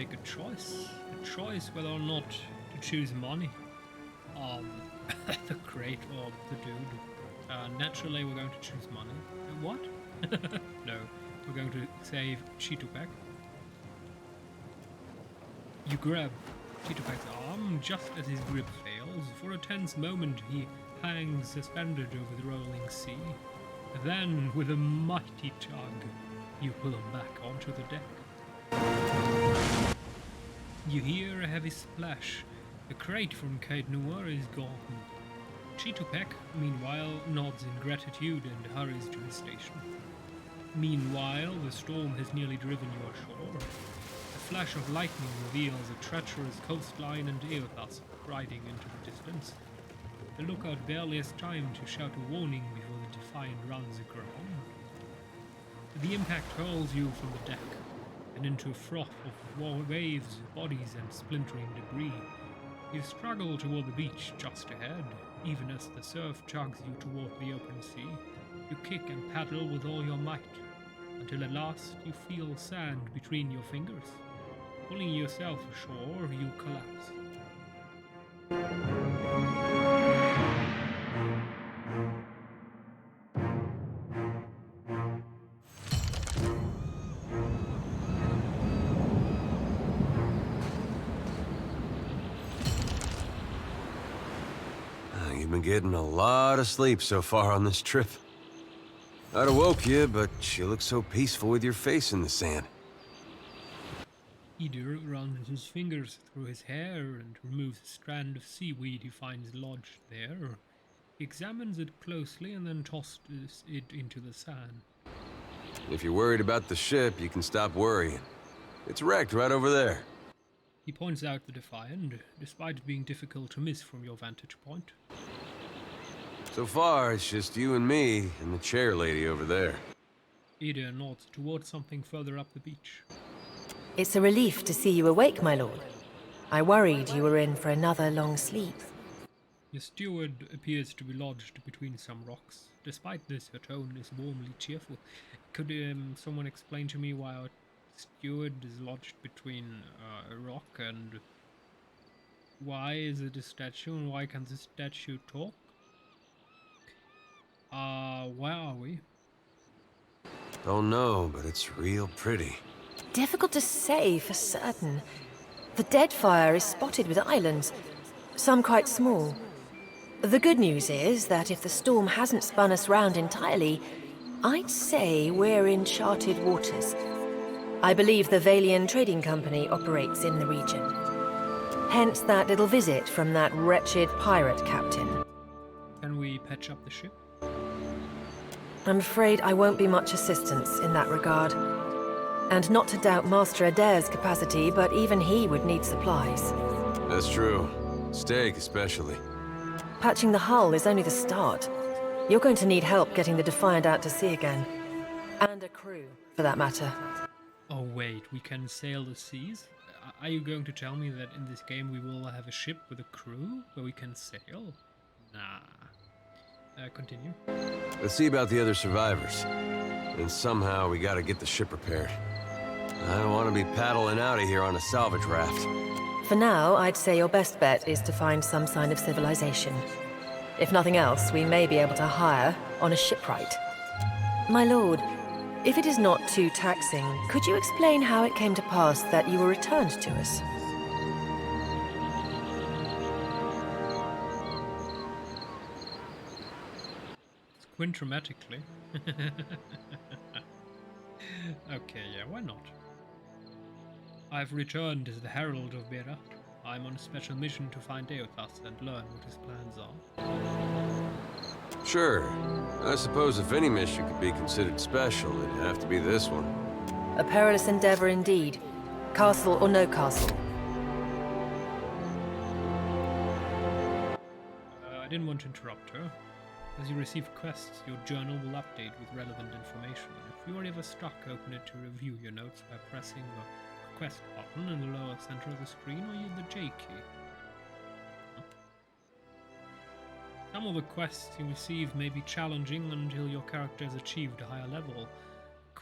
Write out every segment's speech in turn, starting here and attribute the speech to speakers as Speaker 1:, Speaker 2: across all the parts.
Speaker 1: make a choice whether or not to choose money, the crate or the dude. Naturally, we're going to choose money. What? No, we're going to save Chitopek. You grab Chitopek's arm just as his grip fails. For a tense moment, he hangs suspended over the rolling sea. Then, with a mighty tug, you pull him back onto the deck. You hear a heavy splash. The crate from Cape Noir is gone. Chitopek, meanwhile, nods in gratitude and hurries to his station. Meanwhile, the storm has nearly driven you ashore. A flash of lightning reveals a treacherous coastline and Eothas riding into the distance. The lookout barely has time to shout a warning before the Defiant runs aground. The impact hurls you from the deck and into a froth of waves, bodies, and splintering debris. You struggle toward the beach just ahead, even as the surf chugs you toward the open sea. You kick and paddle with all your might, until at last you feel sand between your fingers. Pulling yourself ashore, you collapse.
Speaker 2: You've been getting a lot of sleep so far on this trip. I'd have woke you, but you look so peaceful with your face in the sand.
Speaker 1: Eder runs his fingers through his hair and removes a strand of seaweed he finds lodged there. He examines it closely and then tosses it into the sand.
Speaker 2: If you're worried about the ship, you can stop worrying. It's wrecked right over there.
Speaker 1: He points out the Defiant, despite it being difficult to miss from your vantage point.
Speaker 2: So far, it's just you and me and the chair lady over there.
Speaker 1: Eder nods towards something further up the beach.
Speaker 3: It's a relief to see you awake, my lord. I worried you were in for another long sleep.
Speaker 1: The steward appears to be lodged between some rocks. Despite this, her tone is warmly cheerful. Could someone explain to me why our steward is lodged between a rock, and why is it a statue, and why can the statue talk? Where are we?
Speaker 2: Don't know, but it's real pretty.
Speaker 3: Difficult to say for certain. The Deadfire is spotted with islands, some quite small. The good news is that if the storm hasn't spun us round entirely, I'd say we're in charted waters. I believe the Valian Trading Company operates in the region. Hence that little visit from that wretched pirate captain.
Speaker 1: Can we patch up the ship?
Speaker 3: I'm afraid I won't be much assistance in that regard. And not to doubt Master Adair's capacity, but even he would need supplies.
Speaker 2: That's true. Steak, especially.
Speaker 3: Patching the hull is only the start. You're going to need help getting the Defiant out to sea again. And a crew, for that matter.
Speaker 1: Oh wait, we can sail the seas? Are you going to tell me that in this game we will have a ship with a crew where we can sail? Nah. Continue.
Speaker 2: Let's see about the other survivors. And somehow we gotta get the ship repaired. I don't want to be paddling out of here on a salvage raft.
Speaker 3: For now, I'd say your best bet is to find some sign of civilization. If nothing else, we may be able to hire on a shipwright. My lord, if it is not too taxing, could you explain how it came to pass that you were returned to us?
Speaker 1: Quintramatically. Okay, yeah, why not? I've returned as the Herald of Berat. I'm on a special mission to find Eothas and learn what his plans are.
Speaker 2: Sure. I suppose if any mission could be considered special, it'd have to be this one.
Speaker 3: A perilous endeavor indeed. Castle or no castle.
Speaker 1: I didn't want to interrupt her. As you receive quests, your journal will update with relevant information. If you are ever stuck, open it to review your notes by pressing the quest button in the lower center of the screen or use the J key. Some of the quests you receive may be challenging until your character has achieved a higher level.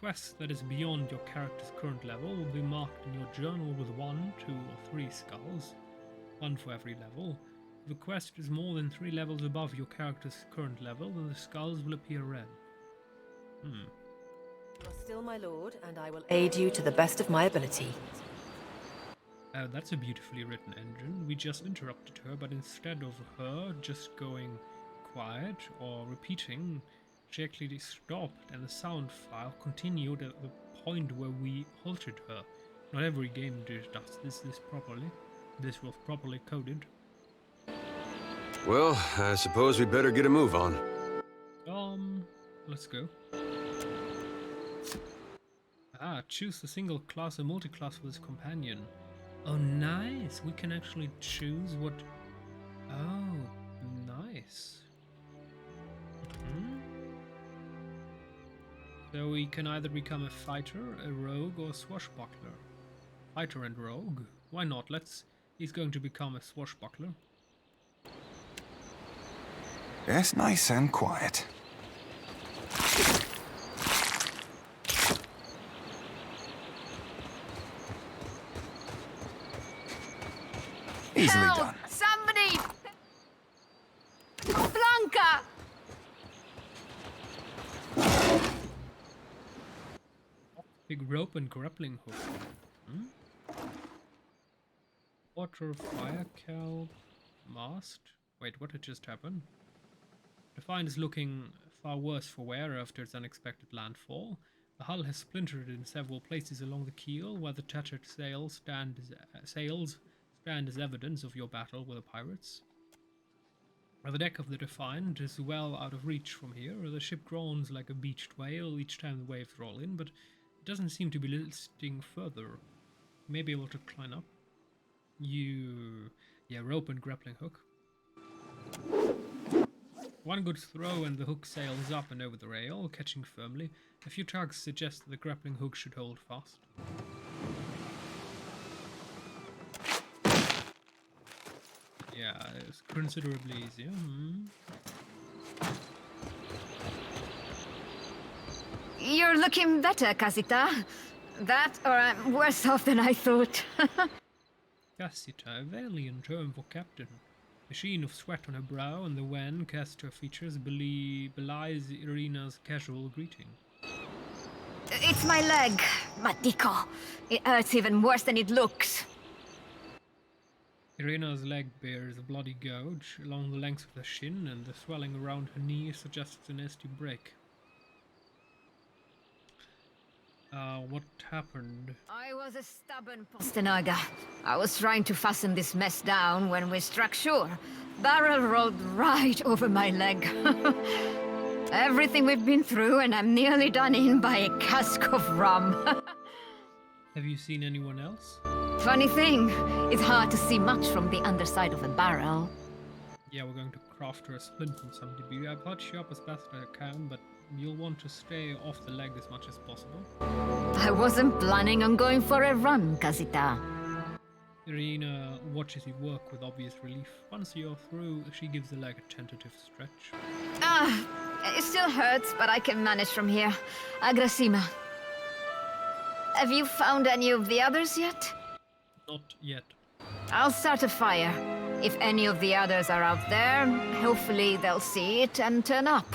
Speaker 1: quest that is beyond your character's current level will be marked in your journal with 1, 2, or 3 skulls, 1 for every level. If the quest is more than 3 levels above your character's current level, then the skulls will appear red.
Speaker 3: You are still my lord, and I will aid you to the best of my ability.
Speaker 1: That's a beautifully written engine. We just interrupted her, but instead of her just going quiet or repeating, she actually stopped and the sound file continued at the point where we halted her. Not every game does this properly. This was properly coded.
Speaker 2: Well, I suppose we better get a move on.
Speaker 1: Let's go. Choose a single class or multi-class for this companion. Oh, nice! We can actually choose what... Oh, nice. So we can either become a fighter, a rogue, or a swashbuckler. Fighter and rogue? Why not? He's going to become a swashbuckler.
Speaker 4: Yes, nice and quiet. Easily
Speaker 5: Help!
Speaker 4: done.
Speaker 5: Somebody! Blanca!
Speaker 1: Big rope and grappling hook. Water, fire, kelp, mast. Wait, what had just happened? The find is looking far worse for wear after its unexpected landfall. The hull has splintered in several places along the keel, where the tattered sails stand as evidence of your battle with the pirates. The deck of the Defiant is well out of reach from here. The ship groans like a beached whale each time the waves roll in, but it doesn't seem to be listing further. You may be able to climb up. Rope and grappling hook. One good throw and the hook sails up and over the rail, catching firmly. A few tugs suggest that the grappling hook should hold fast. Yeah, it's considerably easier.
Speaker 5: You're looking better, Casita. That, or I'm worse off than I thought.
Speaker 1: Casita, a valiant term for captain. A sheen of sweat on her brow and the wan cast her features belies Irina's casual greeting.
Speaker 5: It's my leg, Matico. It hurts even worse than it looks.
Speaker 1: Irina's leg bears a bloody gouge along the length of the shin, and the swelling around her knee suggests a nasty break. What happened?
Speaker 5: I was a stubborn Postanaga. I was trying to fasten this mess down when we struck shore. Barrel rolled right over my leg. Everything we've been through, and I'm nearly done in by a cask of rum.
Speaker 1: Have you seen anyone else?
Speaker 5: Funny thing, it's hard to see much from the underside of a barrel.
Speaker 1: Yeah, we're going to craft her a splint from some debris. I'll patch you up as best I can, but you'll want to stay off the leg as much as possible.
Speaker 5: I wasn't planning on going for a run, Casita.
Speaker 1: Irina watches you work with obvious relief. Once you're through, she gives the leg a tentative stretch.
Speaker 5: It still hurts, but I can manage from here. Agrasima. Have you found any of the others yet?
Speaker 1: Not yet.
Speaker 5: I'll start a fire. If any of the others are out there, hopefully they'll see it and turn up.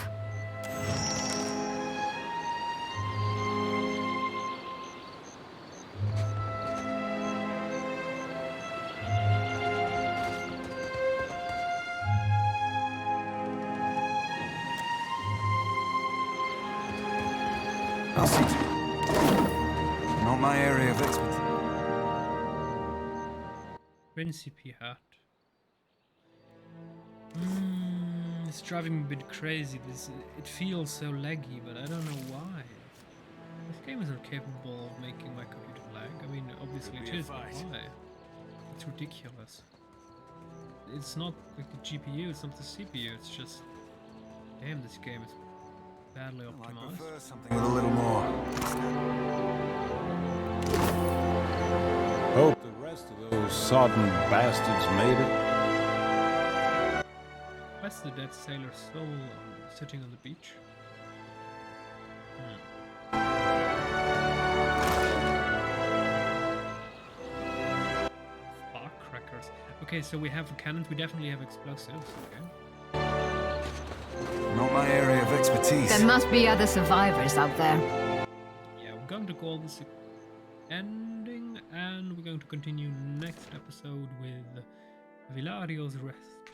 Speaker 4: I'll see to it. Not my area of expertise.
Speaker 1: Principe hat. It's driving me a bit crazy. It feels so laggy, but I don't know why. This game isn't capable of making my computer lag. I mean, obviously it is, but why? It's ridiculous. It's not like the GPU, it's not the CPU, it's just... Damn, this game is badly
Speaker 4: I
Speaker 1: optimized.
Speaker 4: prefer something with a little more.
Speaker 6: Hope the rest of those sodden bastards made it.
Speaker 1: Where's the dead sailor's soul sitting on the beach? Okay, so we have cannons, we definitely have explosives, okay.
Speaker 4: Not my area of expertise.
Speaker 5: There must be other survivors out there.
Speaker 1: Yeah, we're going to call this ending, and we're going to continue next episode with Villario's Rest.